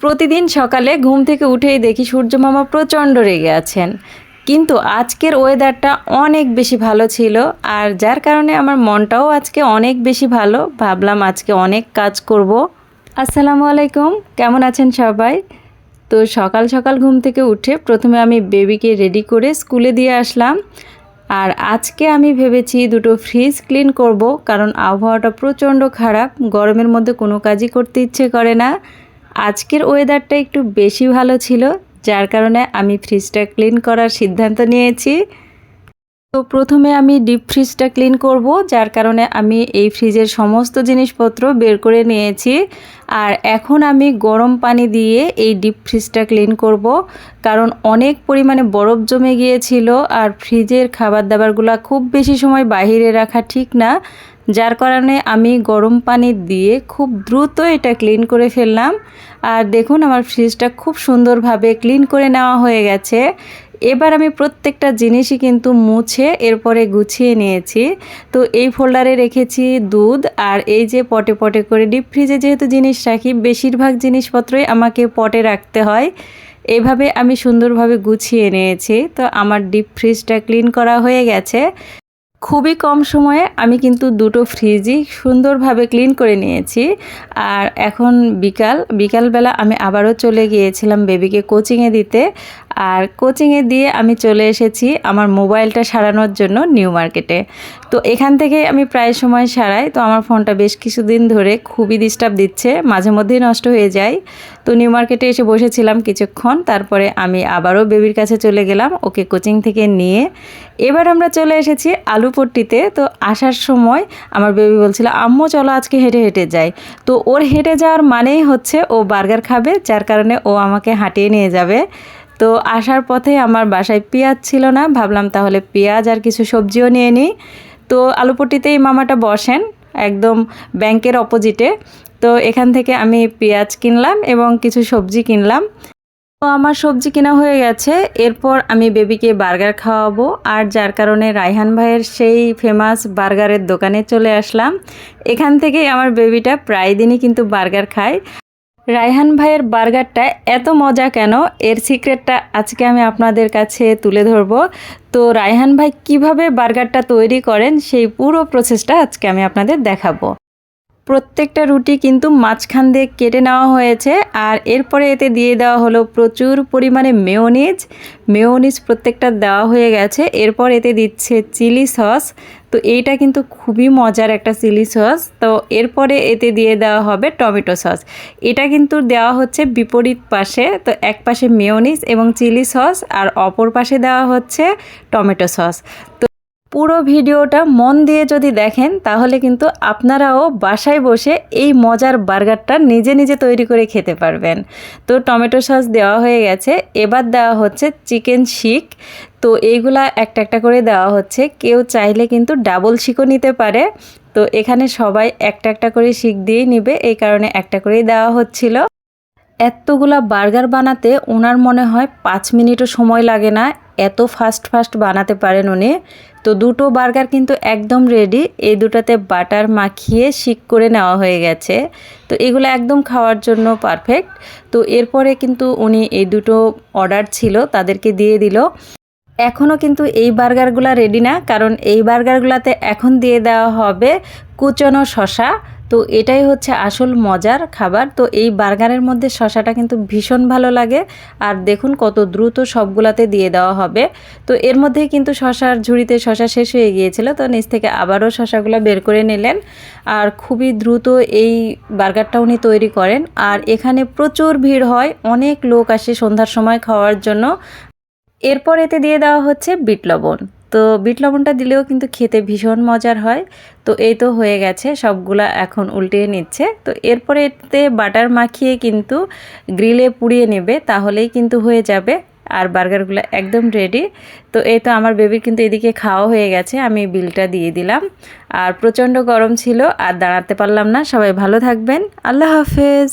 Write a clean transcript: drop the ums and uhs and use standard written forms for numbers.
প্রতিদিন সকালে ঘুম থেকে উঠেই দেখি সূর্য মামা প্রচণ্ড রেগে আছেন, কিন্তু আজকের ওয়েদারটা অনেক বেশি ভালো ছিল। আর যার কারণে আমার মনটাও আজকে অনেক বেশি ভালো। ভাবলাম আজকে অনেক কাজ করব। আসসালামু আলাইকুম, কেমন আছেন সবাই? তো সকাল সকাল ঘুম থেকে উঠে প্রথমে আমি বেবিকে রেডি করে স্কুলে দিয়ে আসলাম। আর আজকে আমি ভেবেছি দুটো ফ্রিজ ক্লিন করব, কারণ আবহাওয়াটা প্রচণ্ড খারাপ, গরমের মধ্যে কোনো কাজই করতে ইচ্ছে করে না। আজকের ওয়েদারটা একটু বেশি ভালো ছিল, যার কারণে আমি ফ্রিজটা ক্লিন করার সিদ্ধান্ত নিয়েছি। তো প্রথমে আমি ডিপ ফ্রিজটা ক্লিন করব, যার কারণে আমি এই ফ্রিজের সমস্ত জিনিসপত্র বের করে নিয়েছি। আর এখন আমি গরম পানি দিয়ে এই ডিপ ফ্রিজটা ক্লিন করব, কারণ অনেক পরিমাণে বরফ জমে গিয়েছিল। আর ফ্রিজের খাবার দাবারগুলো খুব বেশি সময় বাইরে রাখা ঠিক না, যার কারণে আমি গরম পানি দিয়ে খুব দ্রুত এটা ক্লিন করে ফেললাম। আর দেখুন আমার ফ্রিজটা খুব সুন্দরভাবে ক্লিন করে নেওয়া হয়ে গেছে। এবার আমি প্রত্যেকটা জিনিসই কিন্তু মুছে এরপরে গুছিয়ে নিয়েছি। তো এই ফোল্ডারে রেখেছি দুধ, আর এই যে পটে পটে করে ডিপ ফ্রিজে যেহেতু জিনিস রাখি, বেশিরভাগ জিনিসপত্রই আমাকে পটে রাখতে হয়। এভাবে আমি সুন্দরভাবে গুছিয়ে নিয়েছি। তো আমার ডিপ ফ্রিজটা ক্লিন করা হয়ে গেছে। খুবই কম সময়ে আমি কিন্তু দুটো ফ্রিজই সুন্দরভাবে ক্লিন করে নিয়েছি। আর এখন বিকালবেলা আমি আবারও চলে গিয়েছিলাম বেবিকে কোচিংয়ে দিতে। আর কোচিংয়ে দিয়ে আমি চলে এসেছি আমার মোবাইলটা সারানোর জন্য নিউ মার্কেটে। তো এখান থেকে আমি প্রায় সময় সারাই। তো আমার ফোনটা বেশ কিছুদিন ধরে খুবই ডিস্টার্ব দিচ্ছে, মাঝে মধ্যেই নষ্ট হয়ে যায়। তো নিউ মার্কেটে এসে বসেছিলাম কিছুক্ষণ, তারপরে আমি আবারও বেবির কাছে চলে গেলাম ওকে কোচিং থেকে নিয়ে। এবার আমরা চলে এসেছি আলুপট্টিতে। তো আসার সময় আমার বেবি বলছিল, আম্মু চলো আজকে হেঁটে হেঁটে যাই। তো ওর হেঁটে যাওয়ার মানেই হচ্ছে ও বার্গার খাবে, যার কারণে ও আমাকে হাঁটিয়ে নিয়ে যাবে। তো আসার পথে আমার বাসায় পেঁয়াজ ছিল না, ভাবলাম তাহলে পেঁয়াজ আর কিছু সবজিও নিয়ে নিই। তো আলুপট্টিতেই মামাটা বসেন একদম ব্যাংকের অপোজিটে। তো এখান থেকে আমি পেঁয়াজ কিনলাম এবং কিছু সবজি কিনলাম। তো আমার সবজি কেনা হয়ে গেছে। এরপর আমি বেবিকে বার্গার খাওয়াবো, আর যার কারণে রায়হান ভাইয়ের সেই ফেমাস বার্গারের দোকানে চলে আসলাম। এখান থেকেই আমার বেবিটা প্রায় দিনই কিন্তু বার্গার খায়। রায়হান ভাইয়ের বার্গারটা এত মজা কেন, এর সিক্রেটটা আজকে আমি আপনাদের কাছে তুলে ধরব। তো রায়হান ভাই কিভাবে বার্গারটা তৈরি করেন সেই পুরো প্রসেসটা আজকে আমি আপনাদের দেখাবো। প্রত্যেকটা রুটি কিন্তু মাঝখান দিয়ে কেটে নেওয়া হয়েছে, আর এরপরে এতে দিয়ে দেওয়া হলো প্রচুর পরিমাণে মেয়োনিজ প্রত্যেকটা দেওয়া হয়ে গেছে। এরপর এতে দিচ্ছে চিলি সস। তো এইটা কিন্তু খুবই মজার একটা চিলি সস। তো এরপরে এতে দিয়ে দেওয়া হবে টমেটো সস। এটা কিন্তু দেওয়া হচ্ছে বিপরীত পাশে। তো এক পাশে মেয়োনিজ এবং চিলি সস, আর অপর পাশে দেওয়া হচ্ছে টমেটো সস। তো পুরো ভিডিওটা মন দিয়ে যদি দেখেন, তাহলে কিন্তু আপনারাও বাসায় বসে এই মজার বার্গারটা নিজে নিজে তৈরি করে খেতে পারবেন। তো টমেটো সস দেওয়া হয়ে গেছে। এবার দেওয়া হচ্ছে চিকেন শিক। তো এইগুলা একটা একটা করে দেওয়া হচ্ছে। কেউ চাইলে কিন্তু ডাবল শিকও নিতে পারে। তো এখানে সবাই একটা একটা করে শিক দিয়েই নিবে, এই কারণে একটা করেই দেওয়া হচ্ছিল। এতগুলা বার্গার বানাতে ওনার মনে হয় 5 মিনিটও সময় লাগে না, এত ফাস্ট বানাতে পারেন উনি। তো দুটো বার্গার কিন্তু একদম রেডি। এই দুটাতে বাটার মাখিয়ে শিক করে নেওয়া হয়ে গেছে। তো এগুলো একদম খাওয়ার জন্য পারফেক্ট। তো এরপরে কিন্তু উনি এই দুটো অর্ডার ছিল তাদেরকে দিয়ে দিল। এখনও কিন্তু এই বার্গারগুলো রেডি না, কারণ এই বার্গারগুলোতে এখন দিয়ে দেওয়া হবে কুচনো শসা। তো এটাই হচ্ছে আসল মজার খাবার। তো এই বার্গারের মধ্যে শসাটা কিন্তু ভীষণ ভালো লাগে। আর দেখুন কত দ্রুত সবগুলাতে দিয়ে দেওয়া হবে। তো এর মধ্যেই কিন্তু শসার ঝুড়িতে শসা শেষ হয়ে গিয়েছিল, তো নিচ থেকে আবারও শসাগুলো বের করে নিলেন। আর খুবই দ্রুত এই বার্গারটা উনি তৈরি করেন। আর এখানে প্রচুর ভিড় হয়, অনেক লোক আসে সন্ধ্যার সময় খাওয়ার জন্য। এরপর এতে দিয়ে দেওয়া হচ্ছে বিট লবণ। তো বিট লবণটা দিলেও কিন্তু খেতে ভীষণ মজার হয়। তো এই তো হয়ে গেছে, সবগুলা এখন উল্টিয়ে নিচ্ছে। তো এরপরে এতে বাটার মাখিয়ে কিন্তু গ্রিলে পুড়িয়ে নেবে, তাহলেই কিন্তু হয়ে যাবে। আর বার্গারগুলো একদম রেডি। তো এই তো আমার বেবির কিন্তু এদিকে খাওয়া হয়ে গেছে, আমি বিলটা দিয়ে দিলাম। আর প্রচণ্ড গরম ছিল, আর দাঁড়াতে পারলাম না। সবাই ভালো থাকবেন, আল্লাহ হাফেজ।